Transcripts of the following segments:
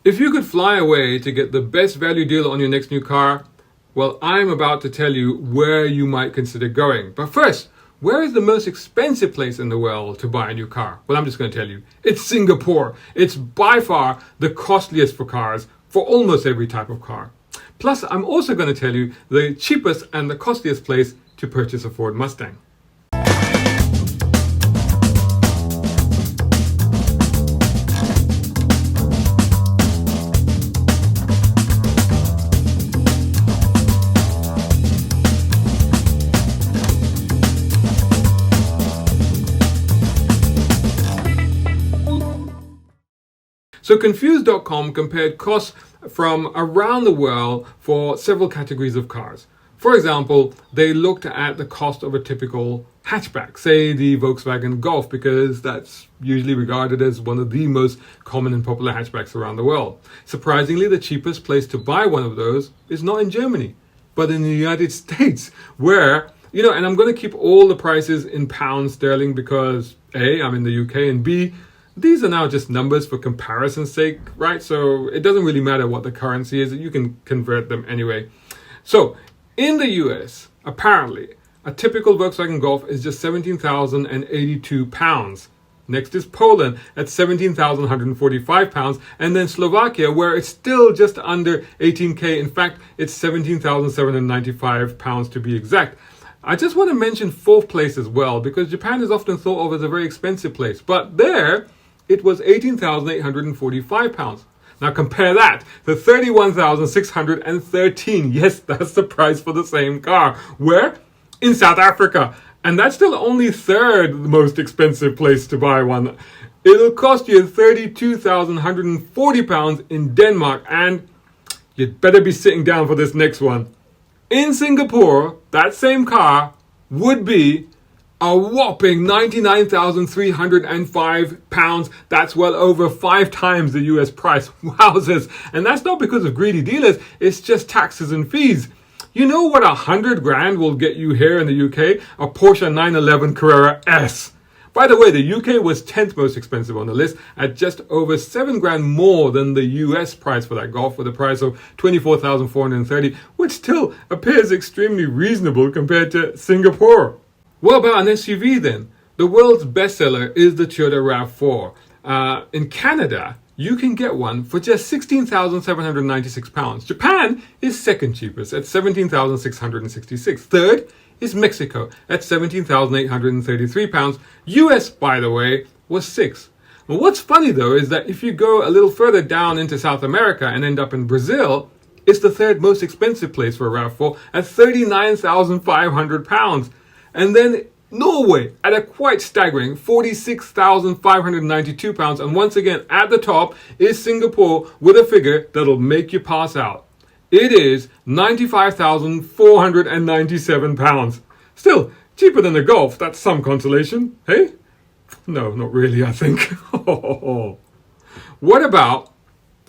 If you could fly away to get the best value deal on your next new car, well, I'm about to tell you where you might consider going. But first, where is the most expensive place in the world to buy a new car? Well, I'm just going to tell you. It's Singapore. It's by far the costliest for cars, for almost every type of car. Plus, I'm also going to tell you the cheapest and the costliest place to purchase a Ford Mustang. So Confused.com compared costs from around the world for several categories of cars. For example, they looked at the cost of a typical hatchback, say the Volkswagen Golf, because that's usually regarded as one of the most common and popular hatchbacks around the world. Surprisingly, the cheapest place to buy one of those is not in Germany, but in the United States, where, and I'm going to keep all the prices in pounds sterling because A, I'm in the UK, and B, these are now just numbers for comparison's sake, right? So it doesn't really matter what the currency is. You can convert them anyway. So in the US, apparently, a typical Volkswagen Golf is just £17,082. Next is Poland at £17,145. And then Slovakia, where it's still just under 18K. In fact, it's £17,795 to be exact. I just want to mention fourth place as well, because Japan is often thought of as a very expensive place. But there, it was £18,845. Now compare that to £31,613. Yes, that's the price for the same car. Where? In South Africa. And that's still only third most expensive place to buy one. It'll cost you £32,140 in Denmark. And you'd better be sitting down for this next one. In Singapore, that same car would be a whopping £99,305. That's well over 5 times the US price. Wowzers. And that's not because of greedy dealers. It's just taxes and fees. You know what 100 grand will get you here in the UK? A Porsche 911 Carrera S. By the way, the UK was 10th most expensive on the list at just over 7 grand more than the US price for that Golf, with a price of $24,430, which still appears extremely reasonable compared to Singapore. What about an SUV then? The world's bestseller is the Toyota RAV4. In Canada, you can get one for just £16,796. Japan is second cheapest at £17,666. Third is Mexico at £17,833. US, by the way, was 6th. Well, what's funny though is that if you go a little further down into South America and end up in Brazil, it's the third most expensive place for a RAV4 at £39,500. And then Norway at a quite staggering £46,592. And once again, at the top is Singapore with a figure that'll make you pass out. It is £95,497. Still, cheaper than a Golf. That's some consolation, hey? No, not really, I think. What about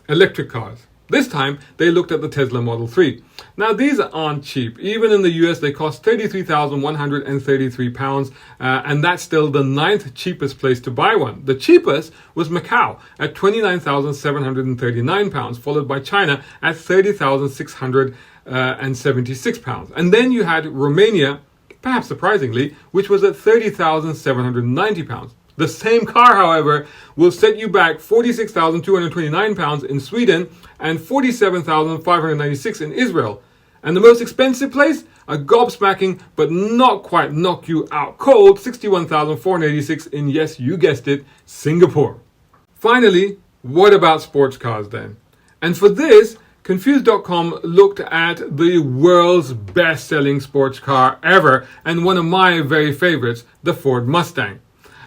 electric cars? This time, they looked at the Tesla Model 3. Now, these aren't cheap. Even in the US, they cost £33,133, and that's still the 9th cheapest place to buy one. The cheapest was Macau at £29,739, followed by China at £30,676. And then you had Romania, perhaps surprisingly, which was at £30,790. The same car, however, will set you back £46,229 in Sweden and £47,596 in Israel. And the most expensive place? A gobsmacking but not quite knock you out cold £61,486 in, yes, you guessed it, Singapore. Finally, what about sports cars then? And for this, Confused.com looked at the world's best-selling sports car ever, and one of my very favorites, the Ford Mustang.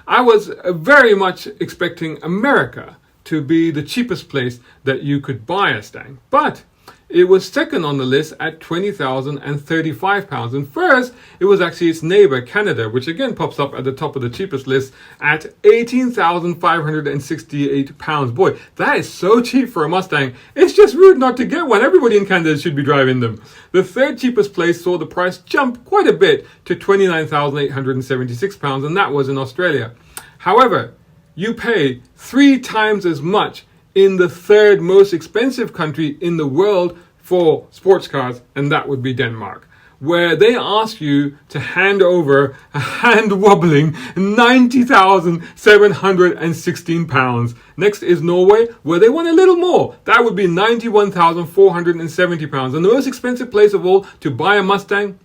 I was very much expecting America to be the cheapest place that you could buy a Mustang, but it was second on the list at £20,035. And first, it was actually its neighbor, Canada, which again pops up at the top of the cheapest list at £18,568. Boy, that is so cheap for a Mustang. It's just rude not to get one. Everybody in Canada should be driving them. The third cheapest place saw the price jump quite a bit to £29,876, and that was in Australia. However, you pay 3 times as much in the third most expensive country in the world for sports cars, and that would be Denmark, where they ask you to hand over a hand-wobbling £90,716. Next is Norway, where they want a little more. That would be £91,470. And the most expensive place of all to buy a Mustang?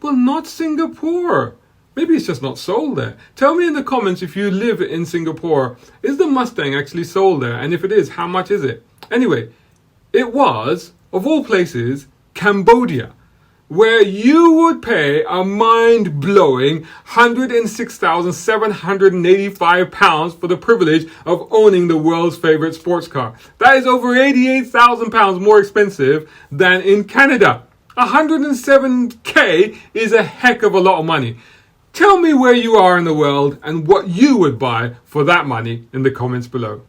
Well, not Singapore. Maybe it's just not sold there. Tell me in the comments if you live in Singapore. Is the Mustang actually sold there? And if it is, how much is it? Anyway, it was, of all places, Cambodia, where you would pay a mind-blowing £106,785 for the privilege of owning the world's favorite sports car. That is over £88,000 more expensive than in Canada. 107k is a heck of a lot of money. Tell me where you are in the world and what you would buy for that money in the comments below.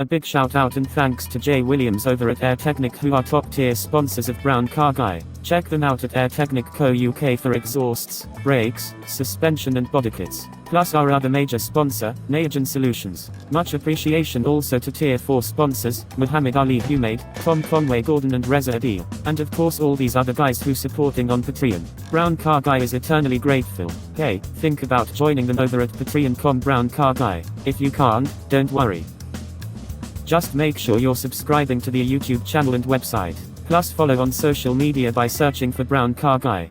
A big shout out and thanks to Jay Williams over at AirTechnic, who are top tier sponsors of Brown Car Guy. Check them out at AirTechnic Co UK for exhausts, brakes, suspension and body kits. Plus our other major sponsor, Nayagen Solutions. Much appreciation also to tier 4 sponsors, Muhammad Ali Humaid, Tom Conway Gordon and Reza Adil. And of course all these other guys who supporting on Patreon. Brown Car Guy is eternally grateful. Hey, think about joining them over at patreon.com Brown Car Guy. If you can't, don't worry. Just make sure you're subscribing to the YouTube channel and website. Plus follow on social media by searching for Brown Car Guy.